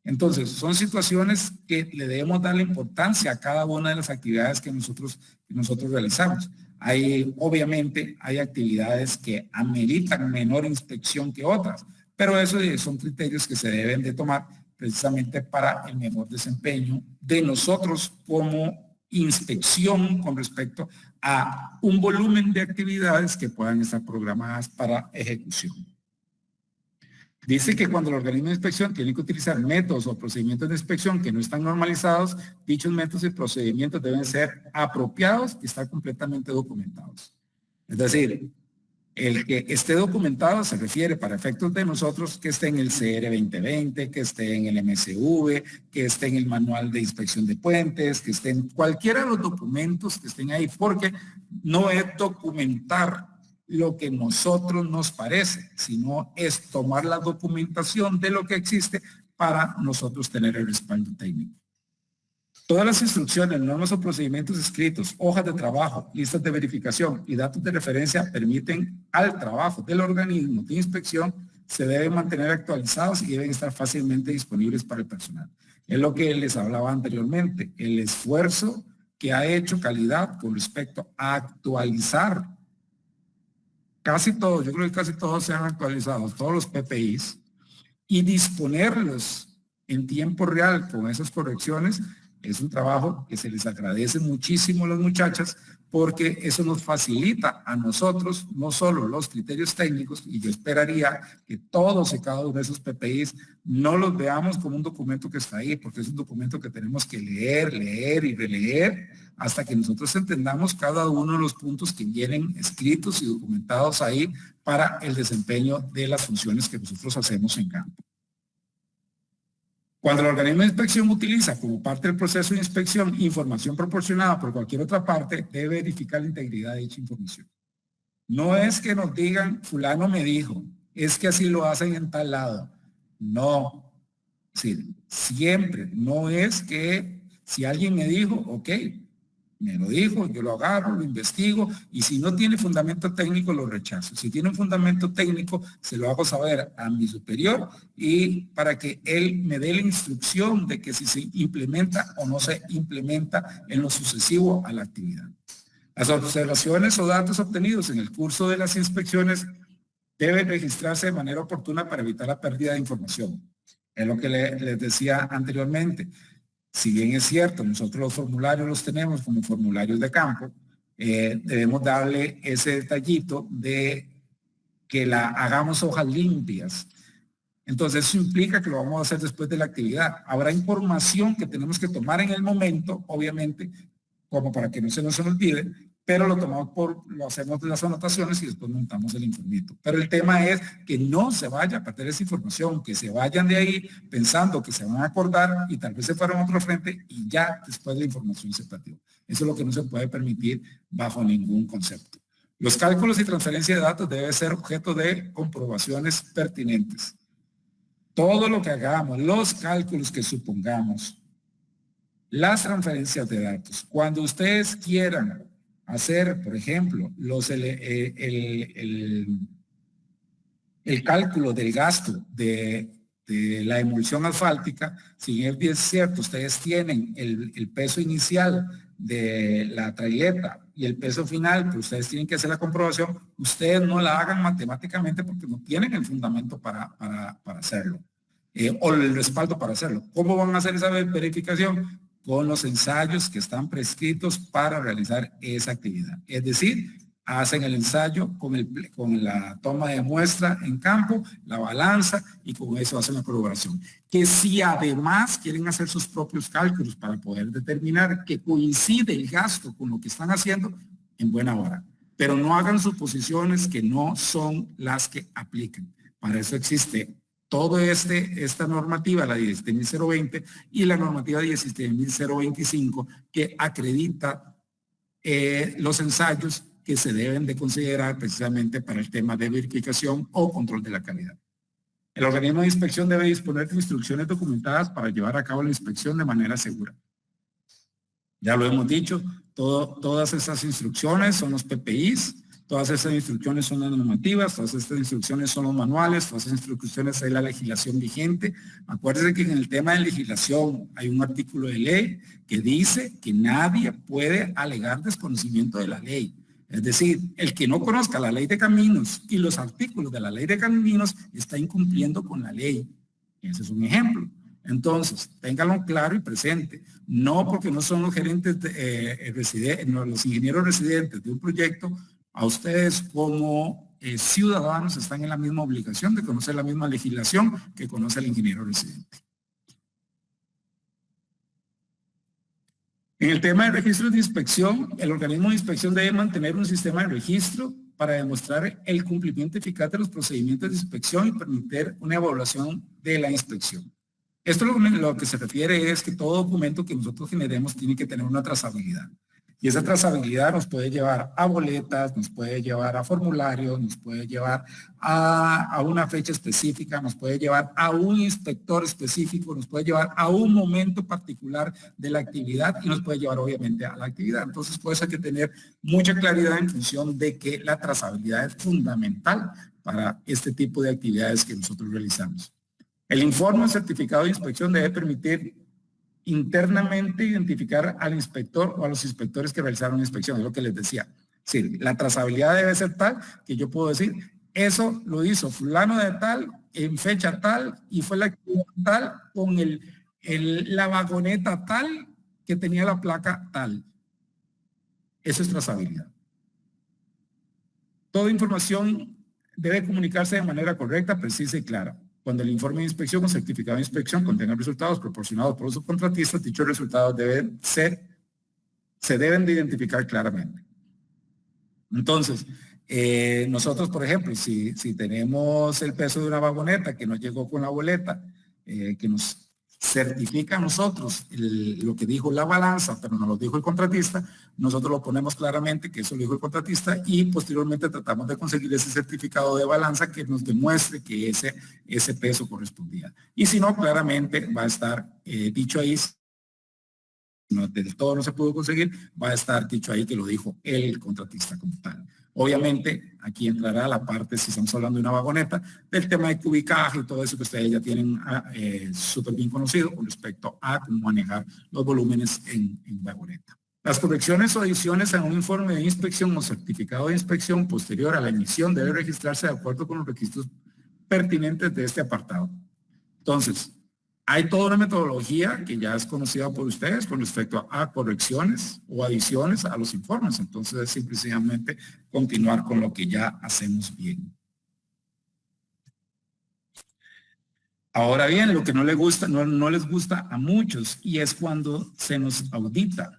Entonces, son situaciones que le debemos dar la importancia a cada una de las actividades que nosotros realizamos. Obviamente, hay actividades que ameritan menor inspección que otras, pero eso son criterios que se deben de tomar precisamente para el mejor desempeño de nosotros como inspección con respecto a un volumen de actividades que puedan estar programadas para ejecución. Dice que cuando el organismo de inspección tiene que utilizar métodos o procedimientos de inspección que no están normalizados, dichos métodos y procedimientos deben ser apropiados y estar completamente documentados. Es decir, el que esté documentado se refiere para efectos de nosotros que esté en el CR 2020, que esté en el MSV, que esté en el manual de inspección de puentes, que esté en cualquiera de los documentos que estén ahí, porque no es documentar lo que nosotros nos parece, sino es tomar la documentación de lo que existe para nosotros tener el respaldo técnico. Todas las instrucciones, normas o procedimientos escritos, hojas de trabajo, listas de verificación y datos de referencia permiten al trabajo del organismo de inspección se deben mantener actualizados y deben estar fácilmente disponibles para el personal. Es lo que les hablaba anteriormente, el esfuerzo que ha hecho calidad con respecto a actualizar casi todos, yo creo que casi todos se han actualizado, todos los PPIs, y disponerlos en tiempo real con esas correcciones. Es un trabajo que se les agradece muchísimo a las muchachas porque eso nos facilita a nosotros no solo los criterios técnicos, y yo esperaría que todos y cada uno de esos PPIs no los veamos como un documento que está ahí, porque es un documento que tenemos que leer y releer hasta que nosotros entendamos cada uno de los puntos que vienen escritos y documentados ahí para el desempeño de las funciones que nosotros hacemos en campo. Cuando el organismo de inspección utiliza como parte del proceso de inspección información proporcionada por cualquier otra parte, debe verificar la integridad de dicha información. No es que nos digan, fulano me dijo, es que así lo hacen en tal lado. No. Es decir, siempre, no es que si alguien me dijo, ok, me lo dijo, yo lo agarro, lo investigo y si no tiene fundamento técnico lo rechazo. Si tiene un fundamento técnico se lo hago saber a mi superior y para que él me dé la instrucción de que si se implementa o no se implementa en lo sucesivo a la actividad. Las observaciones o datos obtenidos en el curso de las inspecciones deben registrarse de manera oportuna para evitar la pérdida de información. Es lo que les decía anteriormente. Si bien es cierto, nosotros los formularios los tenemos como formularios de campo, debemos darle ese detallito de que la hagamos hojas limpias. Entonces eso implica que lo vamos a hacer después de la actividad. Habrá información que tenemos que tomar en el momento, obviamente, como para que no se nos olvide, pero lo hacemos de las anotaciones y después montamos el informito. Pero el tema es que no se vaya a perder esa información, que se vayan de ahí pensando que se van a acordar y tal vez se fueron a otro frente y ya después la información se perdió. Eso es lo que no se puede permitir bajo ningún concepto. Los cálculos y transferencia de datos deben ser objeto de comprobaciones pertinentes. Todo lo que hagamos, los cálculos que supongamos, las transferencias de datos, cuando ustedes quieran hacer, por ejemplo, el cálculo del gasto de la emulsión asfáltica, si bien es cierto, ustedes tienen el peso inicial de la traileta y el peso final, pero ustedes tienen que hacer la comprobación, ustedes no la hagan matemáticamente porque no tienen el fundamento para hacerlo, o el respaldo para hacerlo. ¿Cómo van a hacer esa verificación? Con los ensayos que están prescritos para realizar esa actividad. Es decir, hacen el ensayo con la toma de muestra en campo, la balanza y con eso hacen la corroboración. Que si además quieren hacer sus propios cálculos para poder determinar que coincide el gasto con lo que están haciendo, en buena hora. Pero no hagan suposiciones que no son las que apliquen. Para eso existe todo esta normativa, la 17.020 y la normativa 17.025 que acredita los ensayos que se deben de considerar precisamente para el tema de verificación o control de la calidad. El organismo de inspección debe disponer de instrucciones documentadas para llevar a cabo la inspección de manera segura. Ya lo hemos dicho, todas esas instrucciones son los PPIs, todas esas instrucciones son las normativas, todas estas instrucciones son los manuales, todas esas instrucciones es la legislación vigente. Acuérdense que en el tema de legislación hay un artículo de ley que dice que nadie puede alegar desconocimiento de la ley. Es decir, el que no conozca la ley de caminos y los artículos de la ley de caminos está incumpliendo con la ley. Ese es un ejemplo. Entonces, ténganlo claro y presente. No porque no son los gerentes, los ingenieros residentes de un proyecto, a ustedes como ciudadanos están en la misma obligación de conocer la misma legislación que conoce el ingeniero residente. En el tema de registros de inspección, el organismo de inspección debe mantener un sistema de registro para demostrar el cumplimiento eficaz de los procedimientos de inspección y permitir una evaluación de la inspección. Esto lo que se refiere es que todo documento que nosotros generemos tiene que tener una trazabilidad. Y esa trazabilidad nos puede llevar a boletas, nos puede llevar a formularios, nos puede llevar a una fecha específica, nos puede llevar a un inspector específico, nos puede llevar a un momento particular de la actividad y nos puede llevar obviamente a la actividad. Entonces, por eso hay que tener mucha claridad en función de que la trazabilidad es fundamental para este tipo de actividades que nosotros realizamos. El informe certificado de inspección debe permitir internamente identificar al inspector o a los inspectores que realizaron la inspección, es lo que les decía. Sí, la trazabilidad debe ser tal que yo puedo decir, eso lo hizo fulano de tal, en fecha tal, y fue la actividad tal, con la vagoneta tal, que tenía la placa tal. Eso es trazabilidad. Toda información debe comunicarse de manera correcta, precisa y clara. Cuando el informe de inspección o certificado de inspección contenga resultados proporcionados por los subcontratistas, dichos resultados se deben de identificar claramente. Entonces, nosotros, por ejemplo, si tenemos el peso de una vagoneta que nos llegó con la boleta, que nos certifica a nosotros lo que dijo la balanza, pero no lo dijo el contratista, nosotros lo ponemos claramente que eso lo dijo el contratista y posteriormente tratamos de conseguir ese certificado de balanza que nos demuestre que ese peso correspondía. Y si no, claramente va a estar dicho ahí no, del todo no se pudo conseguir, va a estar dicho ahí que lo dijo el contratista como tal. Obviamente, aquí entrará la parte, si estamos hablando de una vagoneta, del tema de cubicaje y todo eso que ustedes ya tienen súper bien conocido con respecto a cómo manejar los volúmenes en vagoneta. Las correcciones o adiciones a un informe de inspección o certificado de inspección posterior a la emisión debe registrarse de acuerdo con los requisitos pertinentes de este apartado. Entonces, hay toda una metodología que ya es conocida por ustedes con respecto a correcciones o adiciones a los informes. Entonces, es simplemente continuar con lo que ya hacemos bien. Ahora bien, lo que no les gusta, no les gusta a muchos y es cuando se nos audita.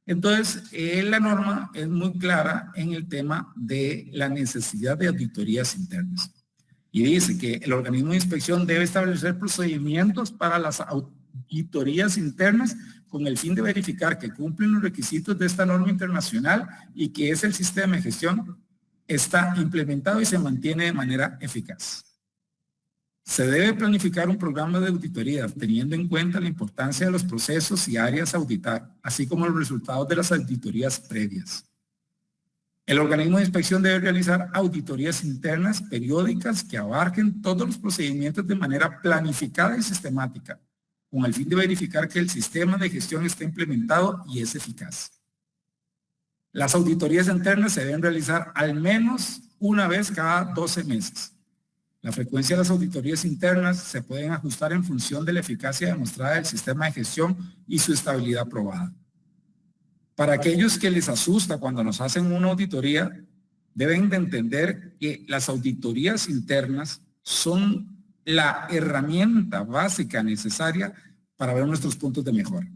Entonces, la norma es muy clara en el tema de la necesidad de auditorías internas. Y dice que el organismo de inspección debe establecer procedimientos para las auditorías internas con el fin de verificar que cumplen los requisitos de esta norma internacional y que ese sistema de gestión está implementado y se mantiene de manera eficaz. Se debe planificar un programa de auditoría teniendo en cuenta la importancia de los procesos y áreas a auditar, así como los resultados de las auditorías previas. El organismo de inspección debe realizar auditorías internas periódicas que abarquen todos los procedimientos de manera planificada y sistemática, con el fin de verificar que el sistema de gestión está implementado y es eficaz. Las auditorías internas se deben realizar al menos una vez cada 12 meses. La frecuencia de las auditorías internas se pueden ajustar en función de la eficacia demostrada del sistema de gestión y su estabilidad probada. Para aquellos que les asusta cuando nos hacen una auditoría, deben de entender que las auditorías internas son la herramienta básica necesaria para ver nuestros puntos de mejora.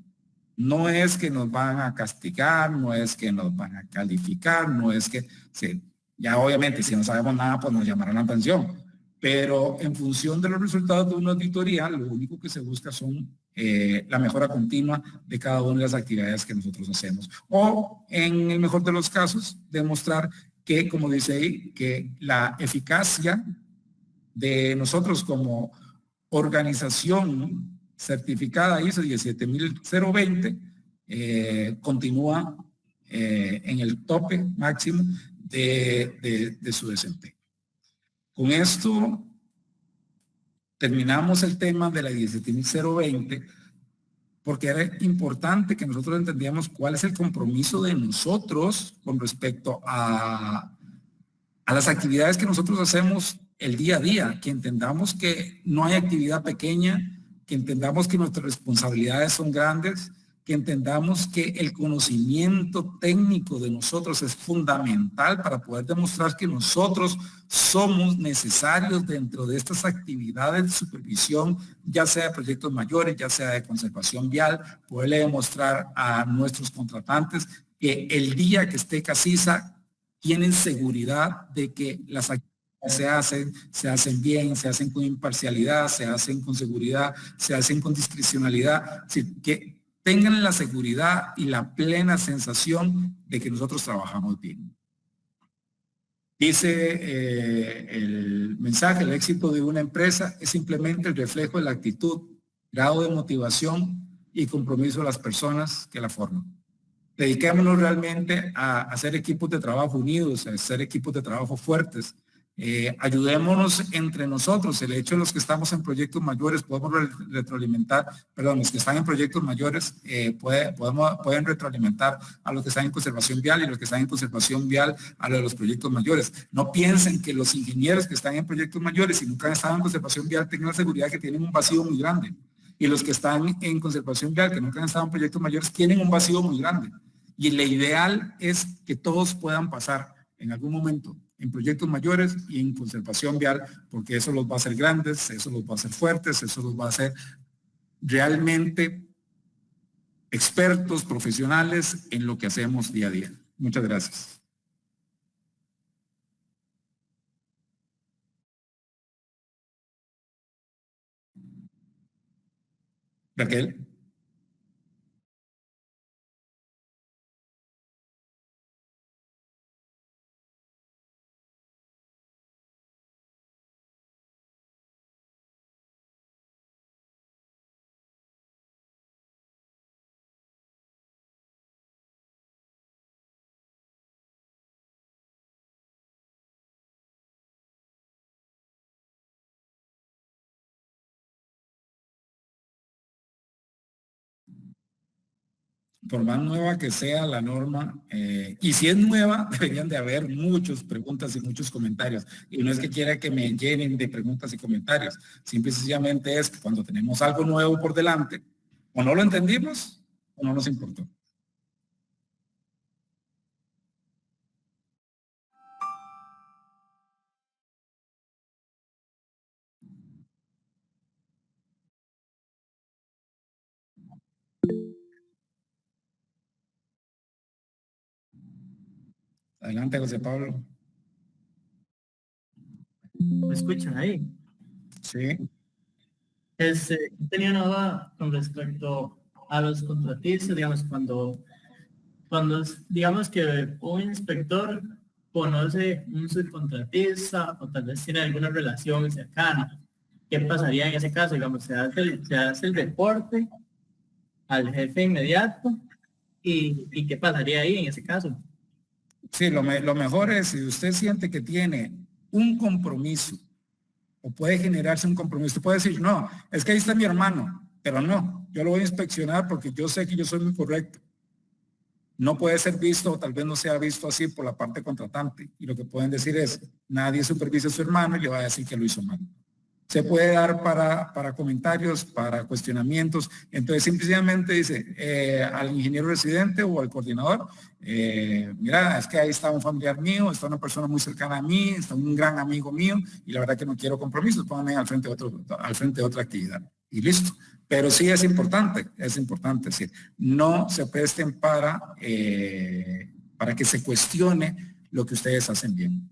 No es que nos van a castigar, no es que nos van a calificar, no es que, sí, ya obviamente si no sabemos nada, pues nos llamarán la atención. Pero en función de los resultados de una auditoría, lo único que se busca son la mejora continua de cada una de las actividades que nosotros hacemos. O, en el mejor de los casos, demostrar que, como dice ahí, que la eficacia de nosotros como organización certificada ISO 17020 continúa en el tope máximo de su desempeño. Con esto terminamos el tema de la 17020 porque era importante que nosotros entendíamos cuál es el compromiso de nosotros con respecto a las actividades que nosotros hacemos el día a día, que entendamos que no hay actividad pequeña, que entendamos que nuestras responsabilidades son grandes, que entendamos que el conocimiento técnico de nosotros es fundamental para poder demostrar que nosotros somos necesarios dentro de estas actividades de supervisión, ya sea de proyectos mayores, ya sea de conservación vial, poderle demostrar a nuestros contratantes que el día que esté CACISA tienen seguridad de que las actividades se hacen bien, se hacen con imparcialidad, se hacen con seguridad, se hacen con discrecionalidad, que tengan la seguridad y la plena sensación de que nosotros trabajamos bien. Dice el mensaje, el éxito de una empresa es simplemente el reflejo de la actitud, grado de motivación y compromiso de las personas que la forman. Dediquémonos realmente a hacer equipos de trabajo unidos, a hacer equipos de trabajo fuertes. Ayudémonos entre nosotros. El hecho de los que estamos en proyectos mayores podemos retroalimentar, perdón, los que están en proyectos mayores pueden retroalimentar a los que están en conservación vial y los que están en conservación vial a los de los proyectos mayores. No piensen que los ingenieros que están en proyectos mayores y nunca han estado en conservación vial tengan la seguridad que tienen un vacío muy grande. Y los que están en conservación vial, que nunca han estado en proyectos mayores, tienen un vacío muy grande. Y lo ideal es que todos puedan pasar en algún momento en proyectos mayores y en conservación vial, porque eso los va a hacer grandes, eso los va a hacer fuertes, eso los va a hacer realmente expertos, profesionales en lo que hacemos día a día. Muchas gracias. Raquel. por más nueva que sea la norma, y si es nueva, deberían de haber muchas preguntas y muchos comentarios. Y no es que quiera que me llenen de preguntas y comentarios, simple y sencillamente es que cuando tenemos algo nuevo por delante, o no lo entendimos, o no nos importó. Adelante, José Pablo. ¿Me escuchan ahí? Sí. Tenía una duda con respecto a los contratistas, digamos, digamos que un inspector conoce un subcontratista o tal vez tiene alguna relación cercana. ¿Qué pasaría en ese caso? Digamos, se hace el reporte al jefe inmediato y ¿qué pasaría ahí en ese caso? Sí, lo mejor es si usted siente que tiene un compromiso o puede generarse un compromiso. Usted puede decir, no, es que ahí está mi hermano, pero no, yo lo voy a inspeccionar porque yo sé que yo soy muy correcto. No puede ser visto, o tal vez no sea visto así por la parte contratante. Y lo que pueden decir es, nadie supervisa a su hermano y le va a decir que lo hizo mal. Se puede dar para comentarios, para cuestionamientos. Entonces, simplemente dice al ingeniero residente o al coordinador, mira, es que ahí está un familiar mío, está una persona muy cercana a mí, está un gran amigo mío, y la verdad que no quiero compromisos, pónganme al frente de otra actividad. Y listo. Pero sí es importante, decir, no se presten para que se cuestione lo que ustedes hacen bien.